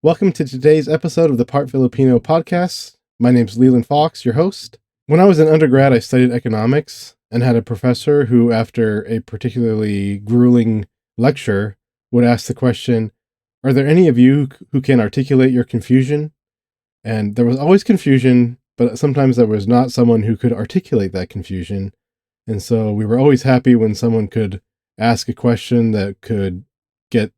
Welcome to today's episode of the Filipino Podcast. My name's Leland Fox, your host. When I was an undergrad, I studied economics and had a professor who, after a particularly grueling lecture, would ask the question, "Are there any of you who can articulate your confusion?" And there was always confusion, but sometimes there was not someone who could articulate that confusion. And so we were always happy when someone could ask a question that could get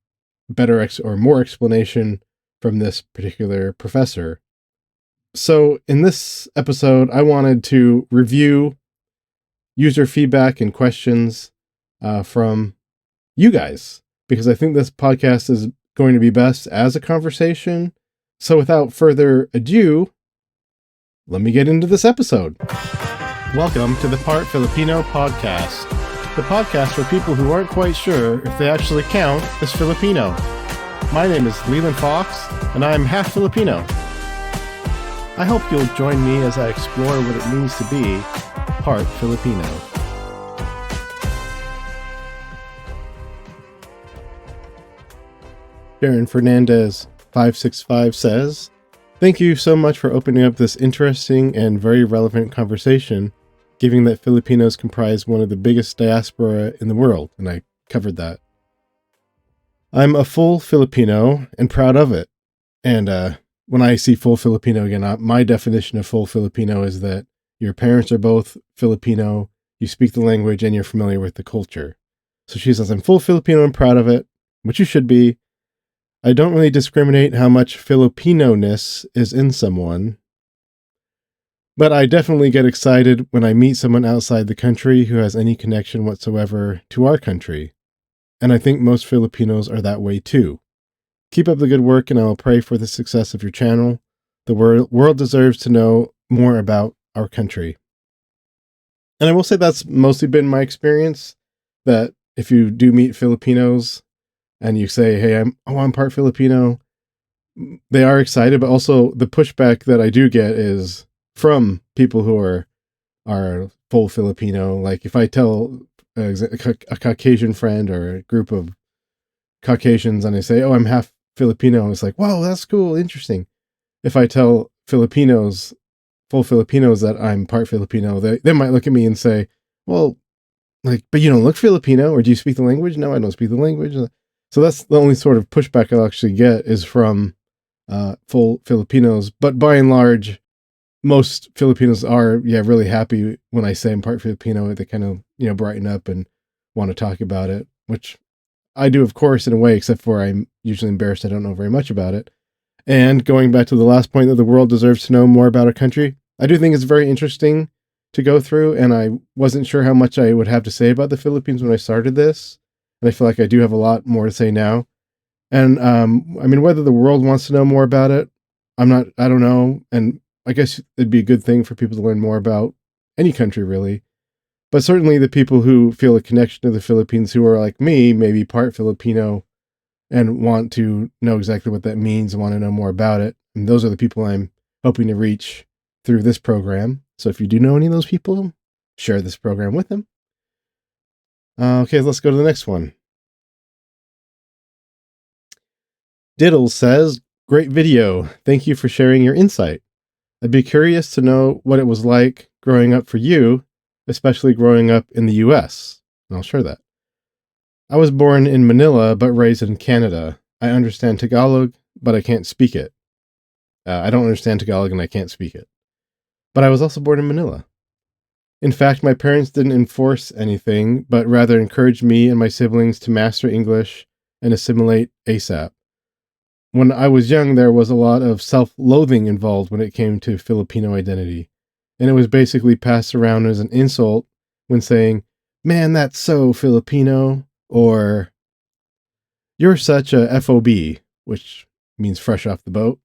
better or more explanation from this particular professor. So in this episode, I wanted to review user feedback and questions from you guys, because I think this podcast is going to be best as a conversation. So without further ado, let me get into this episode. Welcome to the Filipino Podcast, the podcast for people who aren't quite sure if they actually count as Filipino. My name is Leland Fox, and I'm half Filipino. I hope you'll join me as I explore what it means to be part Filipino. Sharon Fernandez 565 says, "Thank you so much for opening up this interesting and very relevant conversation, given that Filipinos comprise one of the biggest diaspora in the world," and I covered that. I'm a full Filipino and proud of it. And when I see full Filipino again, my definition of full Filipino is that your parents are both Filipino, you speak the language, and you're familiar with the culture. So she says, "I'm full Filipino and proud of it," which you should be. "I don't really discriminate how much Filipino-ness is in someone, but I definitely get excited when I meet someone outside the country who has any connection whatsoever to our country. And I think most Filipinos are that way too. Keep up the good work, and I will pray for the success of your channel. The world deserves to know more about our country." And I will say that's mostly been my experience, that if you do meet Filipinos and you say, "Hey, I'm part Filipino," they are excited, but also the pushback that I do get is from people who are full Filipino. Like if I tell a Caucasian friend or a group of Caucasians and I say, "Oh, I'm half Filipino," it's like, "Wow, that's cool, interesting." If I tell Filipinos, full Filipinos, that I'm part Filipino, they might look at me and say, "Well, like, but you don't look Filipino, or do you speak the language?" "No, I don't speak the language." So that's the only sort of pushback I'll actually get is from full Filipinos. But by and large, most Filipinos are, really happy when I say I'm part Filipino. They kind of, brighten up and want to talk about it, which I do, of course, in a way, except for I'm usually embarrassed I don't know very much about it. And going back to the last point that the world deserves to know more about our country, I do think it's very interesting to go through, and I wasn't sure how much I would have to say about the Philippines when I started this, and I feel like I do have a lot more to say now. And whether the world wants to know more about it, I don't know, and I guess it'd be a good thing for people to learn more about any country, really. But certainly the people who feel a connection to the Philippines, who are like me, maybe part Filipino, and want to know exactly what that means and want to know more about it. And those are the people I'm hoping to reach through this program. So if you do know any of those people, share this program with them. Okay, let's go to the next one. Diddle says, "Great video. Thank you for sharing your insight. I'd be curious to know what it was like growing up for you, especially growing up in the US. And I'll share that. "I was born in Manila, but raised in Canada. I understand Tagalog, but I can't speak it. I don't understand Tagalog and I can't speak it. But I was also born in Manila. In fact, my parents didn't enforce anything, but rather encouraged me and my siblings to master English and assimilate ASAP. When I was young, there was a lot of self-loathing involved when it came to Filipino identity, and it was basically passed around as an insult when saying, 'Man, that's so Filipino,' or 'You're such a FOB,' which means fresh off the boat.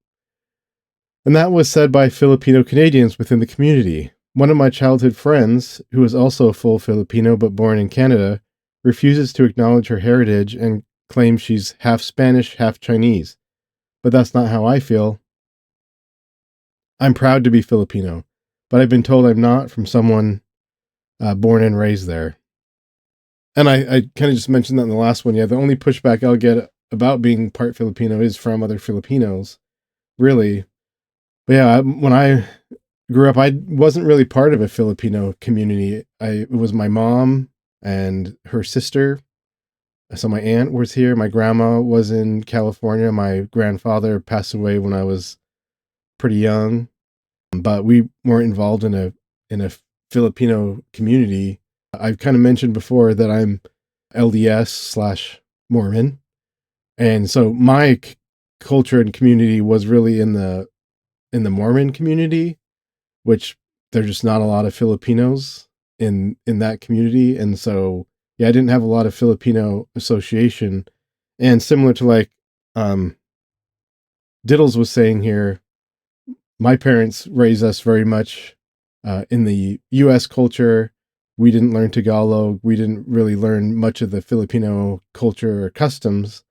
And that was said by Filipino Canadians within the community. One of my childhood friends, who is also full Filipino but born in Canada, refuses to acknowledge her heritage and claims she's half Spanish, half Chinese. But that's not how I feel. I'm proud to be Filipino, but I've been told I'm not from someone born and raised there." And I kind of just mentioned that in the last one. Yeah, the only pushback I'll get about being part Filipino is from other Filipinos, really. But yeah, when I grew up, I wasn't really part of a Filipino community. It was my mom and her sister. So my aunt was here. My grandma was in California. My grandfather passed away when I was pretty young, but we weren't involved in a Filipino community. I've kind of mentioned before that I'm LDS/Mormon, and so my culture and community was really in the Mormon community, which there's just not a lot of Filipinos in that community, and so yeah, I didn't have a lot of Filipino association. And similar to like Diddles was saying here, my parents raised us very much in the U.S. culture. We didn't learn Tagalog. We didn't really learn much of the Filipino culture or customs,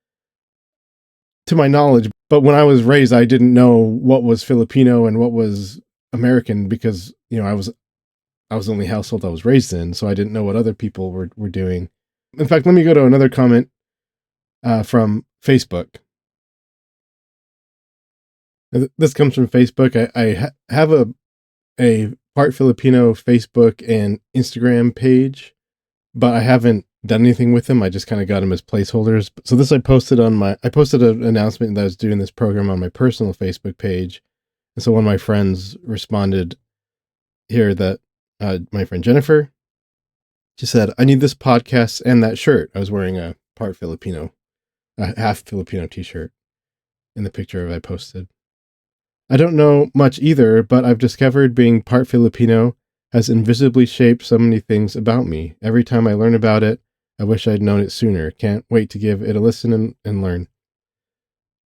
to my knowledge. But when I was raised, I didn't know what was Filipino and what was American because, I was the only household I was raised in, so I didn't know what other people were doing. In fact, let me go to another comment from Facebook. This comes from Facebook. I have a part Filipino Facebook and Instagram page, but I haven't done anything with them. I just kind of got them as placeholders. So this I posted an announcement that I was doing this program on my personal Facebook page. And so one of my friends responded here that my friend Jennifer, she said, "I need this podcast and that shirt." I was wearing a part Filipino, a half Filipino t-shirt in the picture I posted. "I don't know much either, but I've discovered being part Filipino has invisibly shaped so many things about me. Every time I learn about it, I wish I'd known it sooner. Can't wait to give it a listen and learn."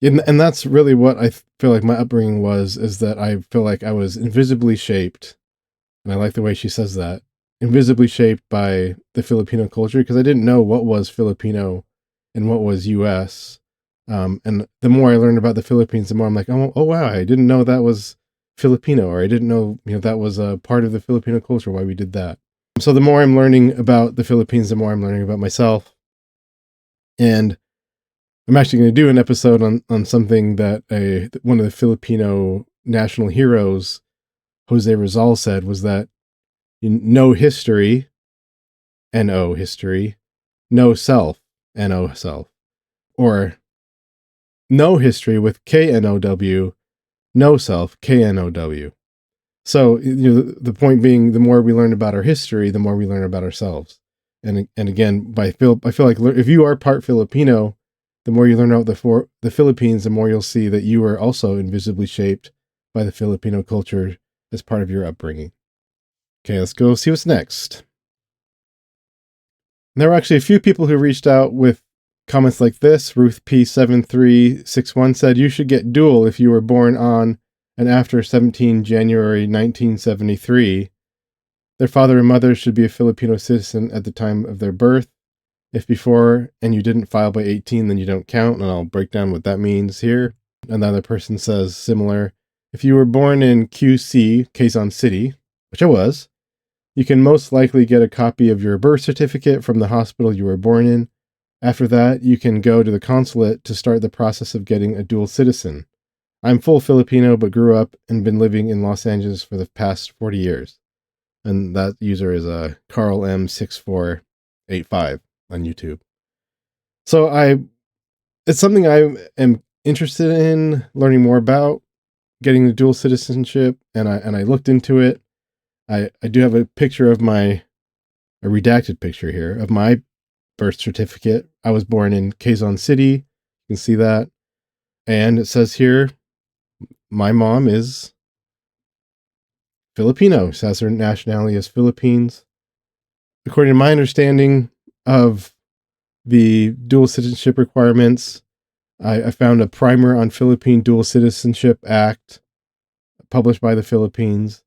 And that's really what I feel like my upbringing was, is that I feel like I was invisibly shaped. And I like the way she says that. Invisibly shaped by the Filipino culture, because I didn't know what was Filipino and what was U.S. And the more I learned about the Philippines, the more I'm like, oh wow, I didn't know that was Filipino, or I didn't know, that was a part of the Filipino culture, why we did that. So the more I'm learning about the Philippines, the more I'm learning about myself. And I'm actually going to do an episode on something that one of the Filipino national heroes, Jose Rizal, said, was that no history, N-O history, no self, N-O self, or no history with K-N-O-W, no self, K-N-O-W. So, the point being, the more we learn about our history, the more we learn about ourselves. And again, I feel like if you are part Filipino, the more you learn about the Philippines, the more you'll see that you are also invisibly shaped by the Filipino culture as part of your upbringing. Okay, let's go see what's next. And there were actually a few people who reached out with comments like this. Ruth P7361 said, "You should get dual if you were born on and after 17 January 1973. Their father and mother should be a Filipino citizen at the time of their birth. If before and you didn't file by 18, then you don't count." And I'll break down what that means here. Another person says similar. "If you were born in QC, Quezon City," which I was, "you can most likely get a copy of your birth certificate from the hospital you were born in. After that, you can go to the consulate to start the process of getting a dual citizen. I'm full Filipino, but grew up and been living in Los Angeles for the past 40 years. And that user is Carl M6485 on YouTube. So it's something I am interested in learning more about, getting the dual citizenship, and I looked into it. I do have a picture of a redacted picture here of my birth certificate. I was born in Quezon City. You can see that. And it says here, my mom is Filipino. Says her nationality is Philippines. According to my understanding of the dual citizenship requirements, I found a primer on Philippine Dual Citizenship Act published by the Philippines.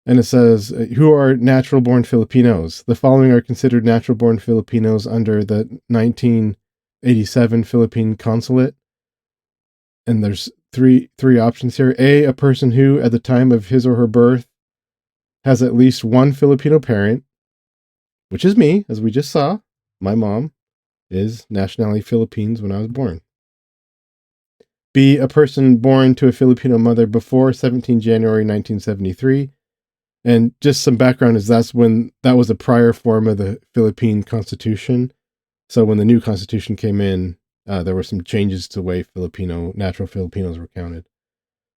And it says, who are natural-born Filipinos? The following are considered natural-born Filipinos under the 1987 Philippine Consulate. And there's three options here. A person who, at the time of his or her birth, has at least one Filipino parent, which is me, as we just saw, my mom. is nationality Philippines when I was born. B, a person born to a Filipino mother before 17 January 1973. And just some background is that was a prior form of the Philippine Constitution. So when the new Constitution came in, there were some changes to the way natural Filipinos were counted.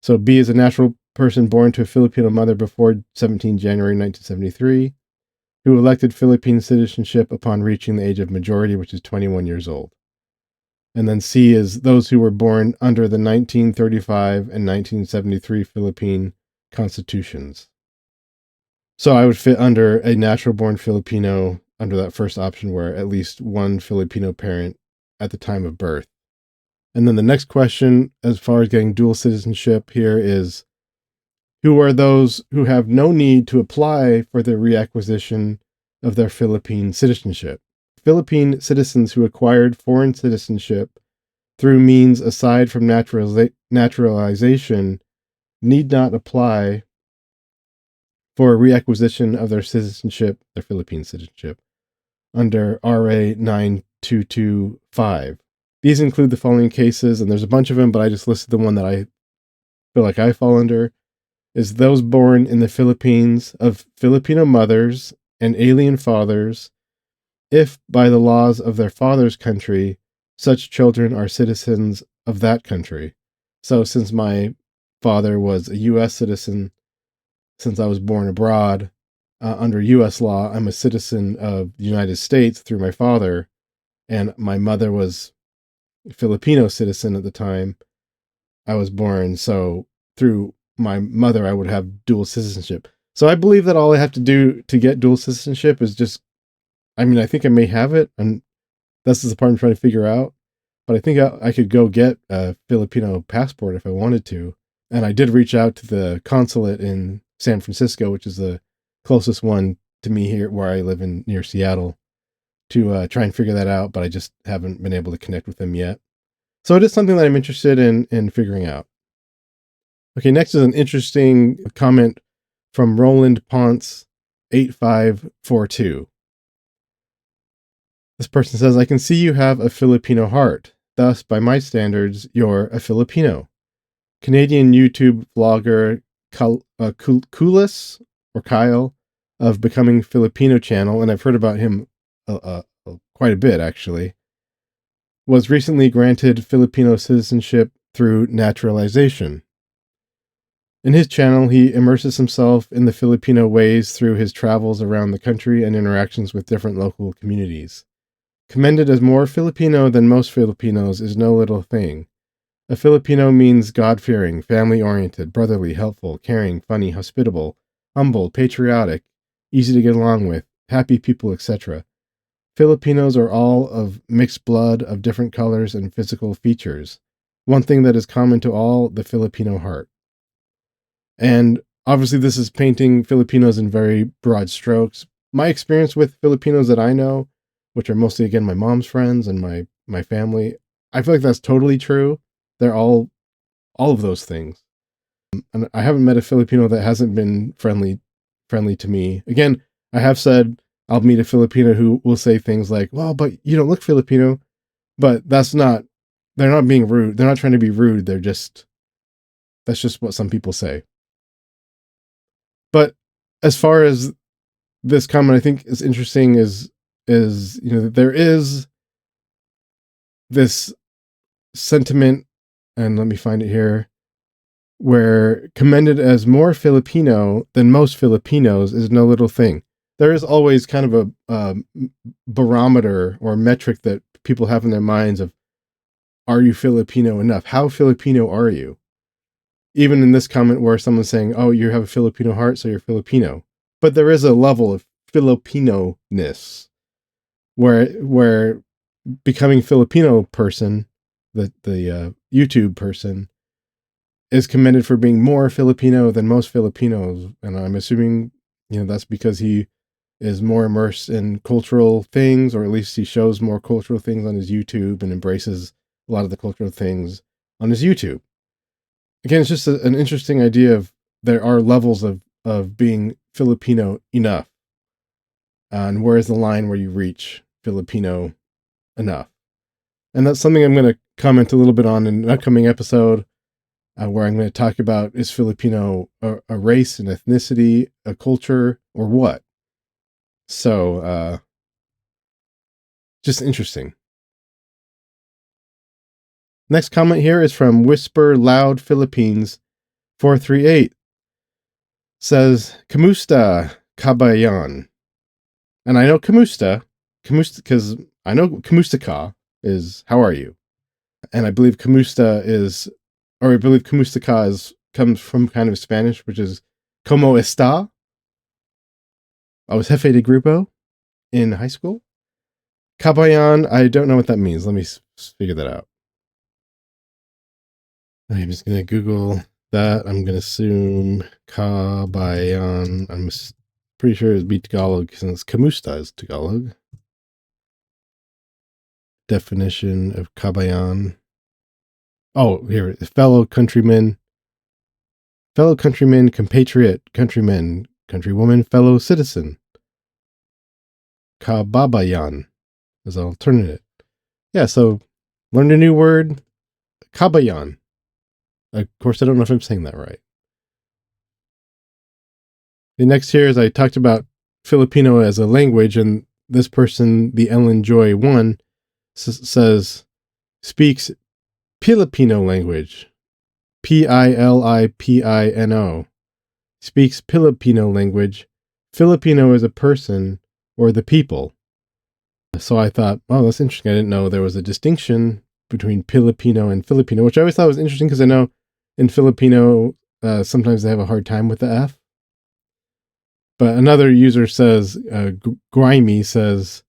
So B is a natural person born to a Filipino mother before 17 January 1973, who elected Philippine citizenship upon reaching the age of majority, which is 21 years old. And then C is those who were born under the 1935 and 1973 Philippine constitutions. So I would fit under a natural-born Filipino under that first option where at least one Filipino parent at the time of birth. And then the next question, as far as getting dual citizenship here, is who are those who have no need to apply for the reacquisition of their Philippine citizenship? Philippine citizens who acquired foreign citizenship through means aside from naturalization need not apply for a reacquisition of their Philippine citizenship, under RA 9225. These include the following cases, and there's a bunch of them, but I just listed the one that I feel like I fall under, is those born in the Philippines of Filipino mothers and alien fathers, if by the laws of their father's country, such children are citizens of that country. So since my father was a U.S. citizen, since I was born abroad, under U.S. law, I'm a citizen of the United States through my father, and my mother was a Filipino citizen at the time I was born. So through my mother, I would have dual citizenship. So I believe that all I have to do to get dual citizenship is I think I may have it, and this is the part I'm trying to figure out, but I think I could go get a Filipino passport if I wanted to. And I did reach out to the consulate in San Francisco, which is the closest one to me here where I live near Seattle, to try and figure that out, but I just haven't been able to connect with them yet. So it is something that I'm interested in figuring out. Okay, next is an interesting comment from Roland Ponce 8542. This person says, I can see you have a Filipino heart. Thus, by my standards, you're a Filipino. Canadian YouTube vlogger Kulis, or Kyle, of Becoming Filipino channel, and I've heard about him quite a bit actually, was recently granted Filipino citizenship through naturalization. In his channel, he immerses himself in the Filipino ways through his travels around the country and interactions with different local communities. Commended as more Filipino than most Filipinos is no little thing. A Filipino means God-fearing, family-oriented, brotherly, helpful, caring, funny, hospitable, humble, patriotic, easy to get along with, happy people, etc. Filipinos are all of mixed blood of different colors and physical features. One thing that is common to all, the Filipino heart. And obviously this is painting Filipinos in very broad strokes. My experience with Filipinos that I know, which are mostly, again, my mom's friends and my family, I feel like that's totally true. They're all of those things. And I haven't met a Filipino that hasn't been friendly to me. Again, I have said I'll meet a Filipino who will say things like, well, but you don't look Filipino. But they're not being rude. They're not trying to be rude. That's just what some people say. But as far as this comment, I think is interesting is there is this sentiment, and let me find it here, where commended as more Filipino than most Filipinos is no little thing. There is always kind of a barometer or metric that people have in their minds of, are you Filipino enough? How Filipino are you? Even in this comment where someone's saying, oh, you have a Filipino heart, so you're Filipino. But there is a level of Filipino-ness where becoming Filipino person, the YouTube person, is commended for being more Filipino than most Filipinos. And I'm assuming, that's because he is more immersed in cultural things, or at least he shows more cultural things on his YouTube and embraces a lot of the cultural things on his YouTube. Again, it's just an interesting idea of there are levels of being Filipino enough. And where is the line where you reach Filipino enough. And that's something I'm going to comment a little bit on in an upcoming episode, where I'm going to talk about, is Filipino a race, an ethnicity, a culture, or what? So, just interesting. Next comment here is from Whisper Loud Philippines 438. Says, Kamusta Kabayan. And I know Kamusta, because I know Kamusta ka is how are you? And I believe Kamusta ka comes from kind of Spanish, which is Como está? I was jefe de grupo in high school. Kabayan, I don't know what that means. Let me figure that out. I'm just going to Google that. I'm going to assume Kabayan. I'm pretty sure it'd be Tagalog since Kamusta is Tagalog. Definition of Kabayan. Oh, here, fellow countrymen, compatriot, countryman, countrywoman, fellow citizen. Kababayan is an alternative. Yeah, so learned a new word, Kabayan. Of course, I don't know if I'm saying that right. The next here is I talked about Filipino as a language, and this person, the Ellen Joy 1, says, speaks Filipino language. Pilipino. Speaks Filipino language. Filipino is a person or the people. So I thought, oh, that's interesting. I didn't know there was a distinction between Filipino and Filipino, which I always thought was interesting because I know in Filipino, sometimes they have a hard time with the F. But another user says, Grimy says,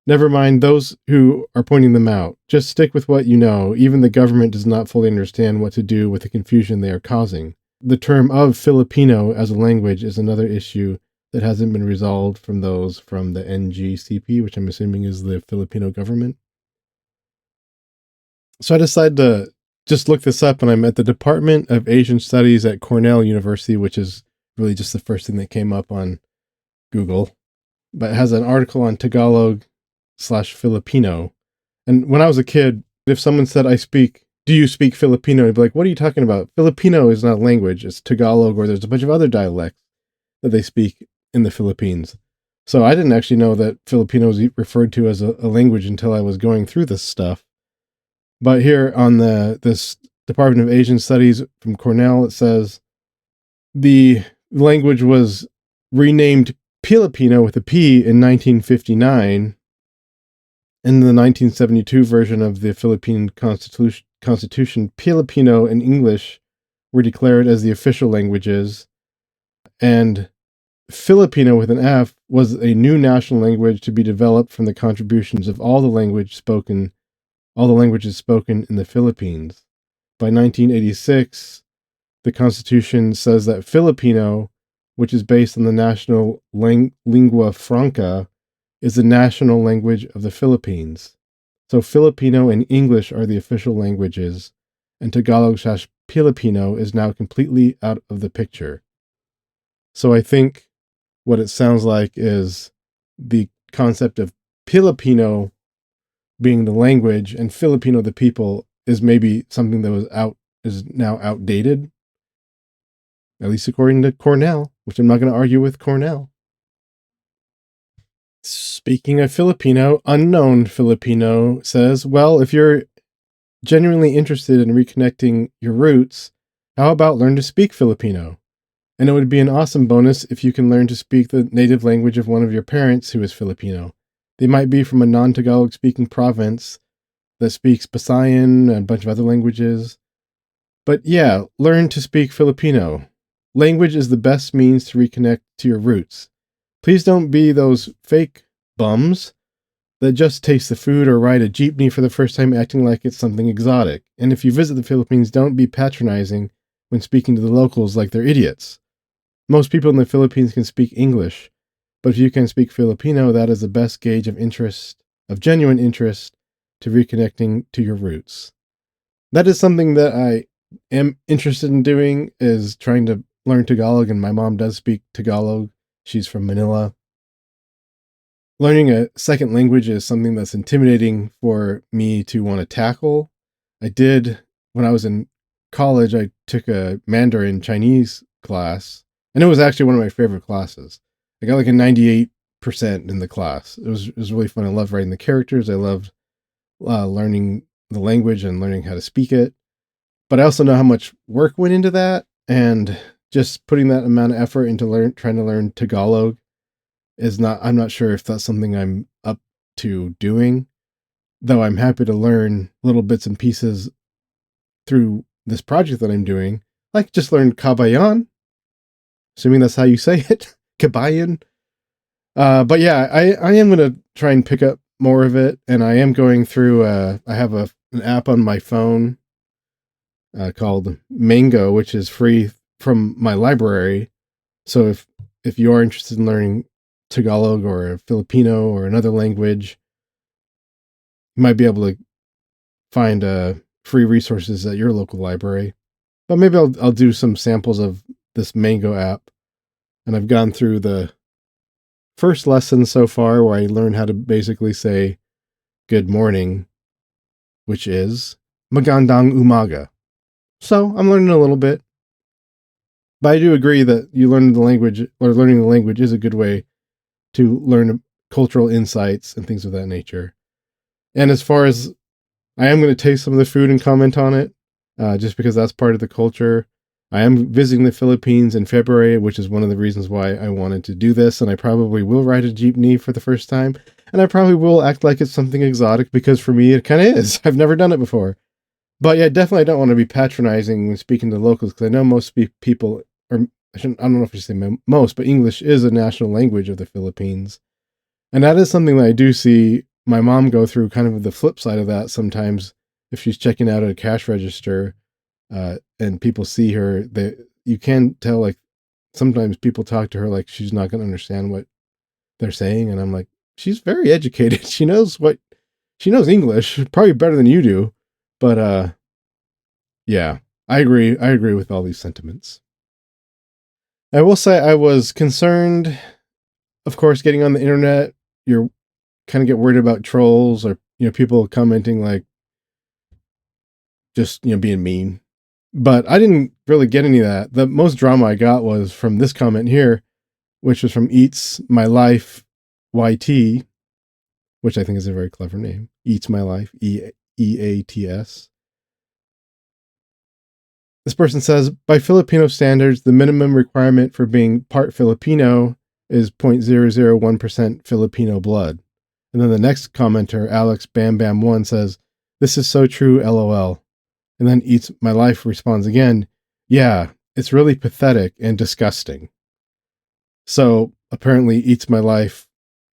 never mind those who are pointing them out. Just stick with what you know. Even the government does not fully understand what to do with the confusion they are causing. The term of Filipino as a language is another issue that hasn't been resolved from those from the NGCP, which I'm assuming is the Filipino government. So I decided to just look this up, and I'm at the Department of Asian Studies at Cornell University, which is really just the first thing that came up on Google. But it has an article on Tagalog/Filipino. And when I was a kid, if someone said, do you speak Filipino? I'd be like, what are you talking about? Filipino is not a language. It's Tagalog, or there's a bunch of other dialects that they speak in the Philippines. So I didn't actually know that Filipino was referred to as a language until I was going through this stuff. But here on this Department of Asian Studies from Cornell, it says the language was renamed Pilipino with a P in 1959. In the 1972 version of the Philippine Constitution, Filipino and English were declared as the official languages, and Filipino with an F was a new national language to be developed from the contributions of all the languages spoken in the Philippines. By 1986, the Constitution says that Filipino, which is based on the national lingua franca, is the national language of the Philippines. So Filipino and English are the official languages, and Tagalog/Filipino is now completely out of the picture. So I think what it sounds like is the concept of Filipino being the language and Filipino the people is maybe something that is now outdated, at least according to Cornell, which I'm not going to argue with Cornell. Speaking of Filipino, Unknown Filipino says, well, if you're genuinely interested in reconnecting your roots, how about learn to speak Filipino? And it would be an awesome bonus if you can learn to speak the native language of one of your parents who is Filipino. They might be from a non-Tagalog speaking province that speaks Visayan and a bunch of other languages. But yeah, learn to speak Filipino. Language is the best means to reconnect to your roots. Please don't be those fake bums that just taste the food or ride a jeepney for the first time acting like it's something exotic. And if you visit the Philippines, don't be patronizing when speaking to the locals like they're idiots. Most people in the Philippines can speak English, but if you can speak Filipino, that is the best gauge of genuine interest to reconnecting to your roots. That is something that I am interested in doing, is trying to learn Tagalog, and my mom does speak Tagalog. She's from Manila. learning a second language is something that's intimidating for me to want to tackle. I did, when I was in college, I took a Mandarin Chinese class, and it was actually one of my favorite classes. I got like a 98% in the class. It was really fun. I loved writing the characters. I loved learning the language and learning how to speak it. But I also know how much work went into that, and just putting that amount of effort into trying to learn Tagalog I'm not sure if that's something I'm up to doing, though I'm happy to learn little bits and pieces through this project that I'm doing. Like just learn Kabayan, assuming that's how you say it, Kabayan. But yeah, I am going to try and pick up more of it, and I am going through, I have an app on my phone called Mango, which is free from my library. So if you are interested in learning Tagalog or Filipino or another language, you might be able to find free resources at your local library. But maybe I'll do some samples of this Mango app. And I've gone through the first lesson so far where I learned how to basically say good morning, which is magandang umaga. So I'm learning a little bit. But I do agree that learning the language is a good way to learn cultural insights and things of that nature. And as far as I am going to taste some of the food and comment on it, just because that's part of the culture. I am visiting the Philippines in February, which is one of the reasons why I wanted to do this. And I probably will ride a jeepney for the first time. And I probably will act like it's something exotic, because for me, it kind of is. I've never done it before. But yeah, definitely I don't want to be patronizing when speaking to locals, because I know most people, or I don't know if I should say most, but English is a national language of the Philippines. And that is something that I do see my mom go through, kind of the flip side of that sometimes. If she's checking out at a cash register and people see her, you can tell, like, sometimes people talk to her like she's not going to understand what they're saying. And I'm like, she's very educated. She knows English probably better than you do. But yeah, I agree. I agree with all these sentiments. I will say I was concerned, of course, getting on the internet. You're kind of get worried about trolls or, people commenting like just, being mean. But I didn't really get any of that. The most drama I got was from this comment here, which was from Eats My Life YT, which I think is a very clever name. Eats My Life, EATS. This person says, by Filipino standards, the minimum requirement for being part Filipino is 0.001% Filipino blood. And then the next commenter, Alex Bam Bam 1, says, this is so true, LOL. And then Eats My Life responds again, yeah, it's really pathetic and disgusting. So apparently Eats My Life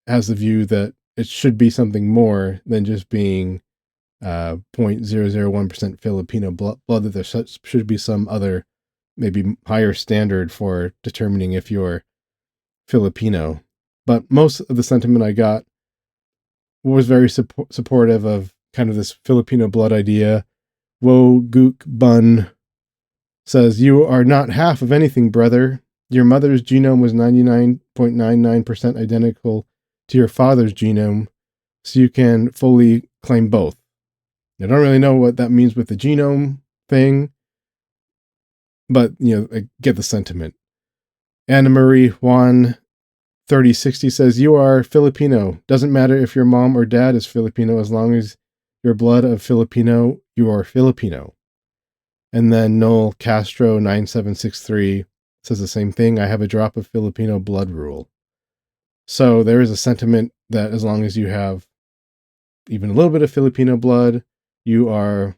has the view that it should be something more than just being 0.001% Filipino blood, that there should be some other, maybe higher standard for determining if you're Filipino. But most of the sentiment I got was very supportive of kind of this Filipino blood idea. Wo Gook Bun says, you are not half of anything, brother. Your mother's genome was 99.99% identical to your father's genome, so you can fully claim both. I don't really know what that means with the genome thing, but, I get the sentiment. Anna Marie Juan 3060 says, you are Filipino. Doesn't matter if your mom or dad is Filipino, as long as your blood of Filipino, you are Filipino. And then Noel Castro 9763 says the same thing. I have a drop of Filipino blood rule. So there is a sentiment that as long as you have even a little bit of Filipino blood, you are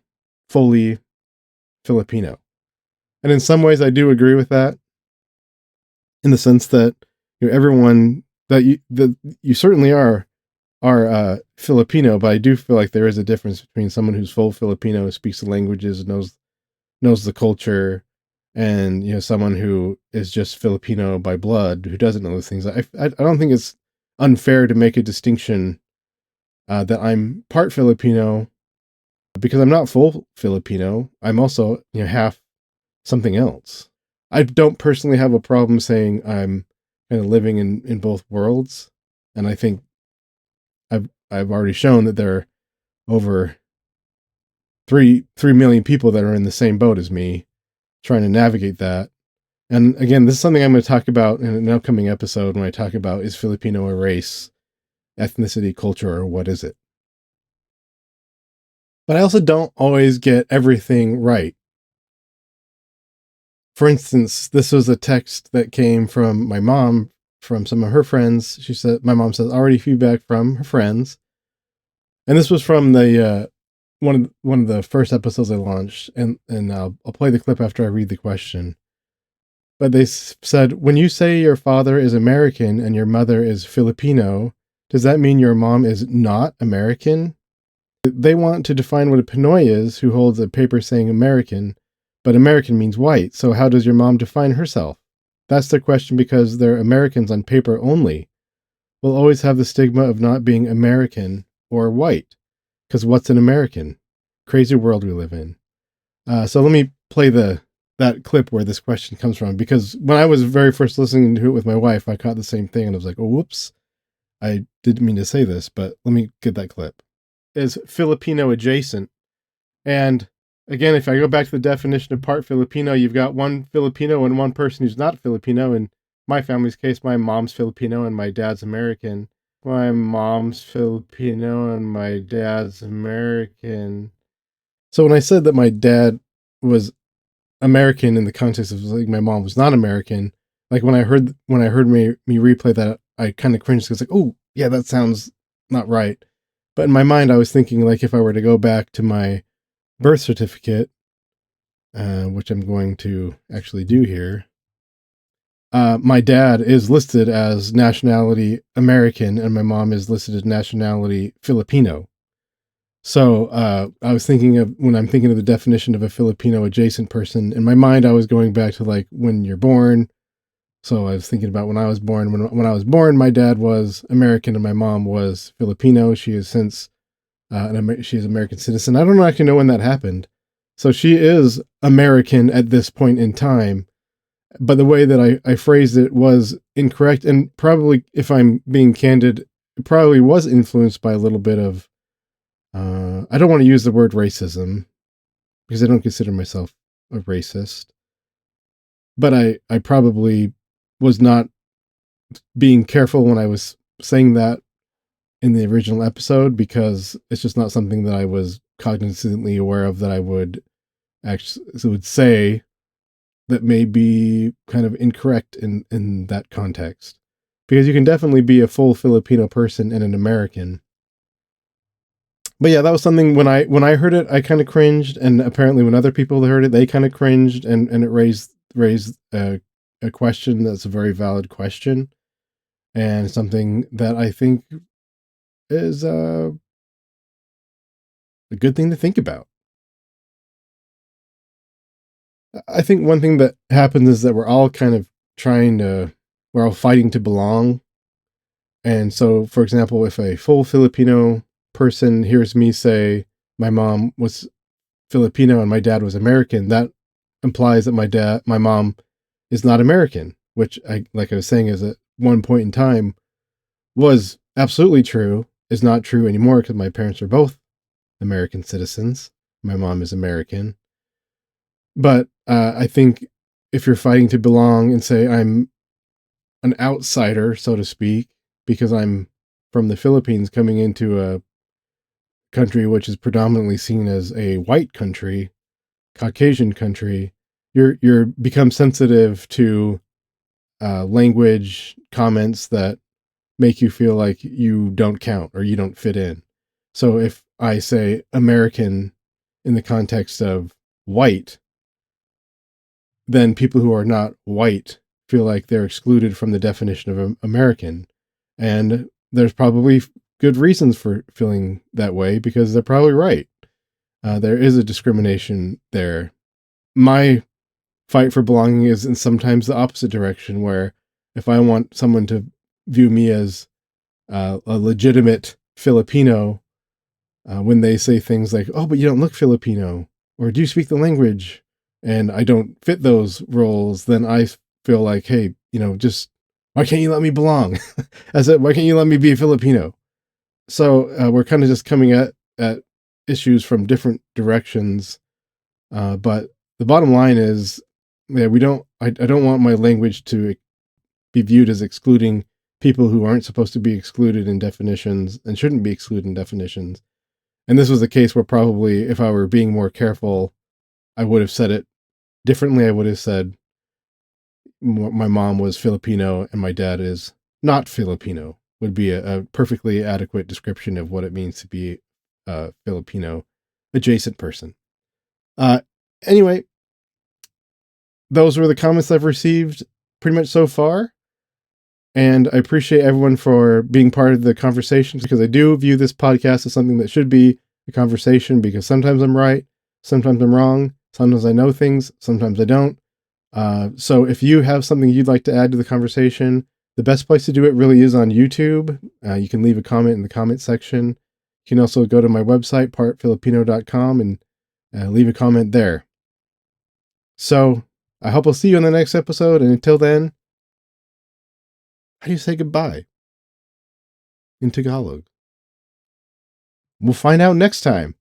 fully Filipino. And in some ways I do agree with that, in the sense that everyone that you certainly are Filipino, but I do feel like there is a difference between someone who's full Filipino, who speaks the languages, knows the culture, and someone who is just Filipino by blood, who doesn't know those things. I don't think it's unfair to make a distinction that I'm part Filipino, because I'm not full Filipino. I'm also half something else. I don't personally have a problem saying I'm kind of living in both worlds, and I think I've already shown that there are over 3 million people that are in the same boat as me trying to navigate that. And again, this is something I'm going to talk about in an upcoming episode when I talk about, is Filipino a race, ethnicity, culture, or what is it? But I also don't always get everything right. For instance, this was a text that came from my mom, from some of her friends. She said, my mom says, already feedback from her friends. And this was from the one of the first episodes I launched, and I'll play the clip after I read the question. But they said, when you say your father is American and your mother is Filipino, does that mean your mom is not American? They want to define what a Pinoy is who holds a paper saying American, but American means white. So how does your mom define herself? That's the question, because they're Americans on paper only. We'll always have the stigma of not being American or white, because what's an American? Crazy world we live in. So let me play that clip where this question comes from, because when I was very first listening to it with my wife, I caught the same thing, and I was like, oh, whoops, I didn't mean to say this, but let me get that clip. Is Filipino adjacent. And again, if I go back to the definition of part-Filipino, you've got one Filipino and one person who's not Filipino. In my family's case, my mom's Filipino and my dad's American. My mom's Filipino and my dad's American. So when I said that my dad was American in the context of like my mom was not American, like when I heard me replay that, I kind of cringed, because like, oh yeah, that sounds not right. But in my mind, I was thinking, like, if I were to go back to my birth certificate, which I'm going to actually do here, my dad is listed as nationality American and my mom is listed as nationality Filipino. So I was thinking of, when I'm thinking of the definition of a Filipino adjacent person, in my mind, I was going back to like when you're born. So I was thinking about when I was born. When I was born, my dad was American and my mom was Filipino. She is since she is an American citizen. I don't actually know when that happened. So she is American at this point in time. But the way that I phrased it was incorrect. And probably, if I'm being candid, it probably was influenced by a little bit of, I don't want to use the word racism, because I don't consider myself a racist. But I probably was not being careful when I was saying that in the original episode, because it's just not something that I was cognizantly aware of that I would say that may be kind of incorrect in that context. Because you can definitely be a full Filipino person and an American. But yeah, that was something, when I heard it, I kind of cringed, and apparently when other people heard it, they kind of cringed, and it raised a question that's a very valid question, and something that I think is a good thing to think about. I think one thing that happens is that we're all fighting to belong. And so, for example, if a full Filipino person hears me say my mom was Filipino and my dad was American, that implies that my mom is not American, which like I was saying, is at one point in time was absolutely true, is not true anymore, because my parents are both American citizens. My mom is American. But I think if you're fighting to belong and say I'm an outsider, so to speak, because I'm from the Philippines coming into a country which is predominantly seen as a white country, Caucasian country, you're become sensitive to language comments that make you feel like you don't count or you don't fit in. So if I say American in the context of white, then people who are not white feel like they're excluded from the definition of American. And there's probably good reasons for feeling that way, because they're probably right. There is a discrimination there. My fight for belonging is in sometimes the opposite direction, where if I want someone to view me as a legitimate Filipino, when they say things like, oh, but you don't look Filipino, or do you speak the language? And I don't fit those roles, then I feel like, hey, just why can't you let me belong? Why can't you let me be a Filipino? So we're kind of just coming at issues from different directions. But the bottom line is, yeah, I don't want my language to be viewed as excluding people who aren't supposed to be excluded in definitions and shouldn't be excluded in definitions. And this was a case where probably if I were being more careful, I would have said it differently. I would have said my mom was Filipino and my dad is not Filipino, would be a perfectly adequate description of what it means to be a Filipino adjacent person. Anyway, those were the comments I've received pretty much so far. And I appreciate everyone for being part of the conversation, because I do view this podcast as something that should be a conversation, because sometimes I'm right, sometimes I'm wrong, sometimes I know things, sometimes I don't. So if you have something you'd like to add to the conversation, the best place to do it really is on YouTube. You can leave a comment in the comment section. You can also go to my website, part-Filipino.com, and leave a comment there. So I hope I'll see you in the next episode. And until then, how do you say goodbye in Tagalog? We'll find out next time.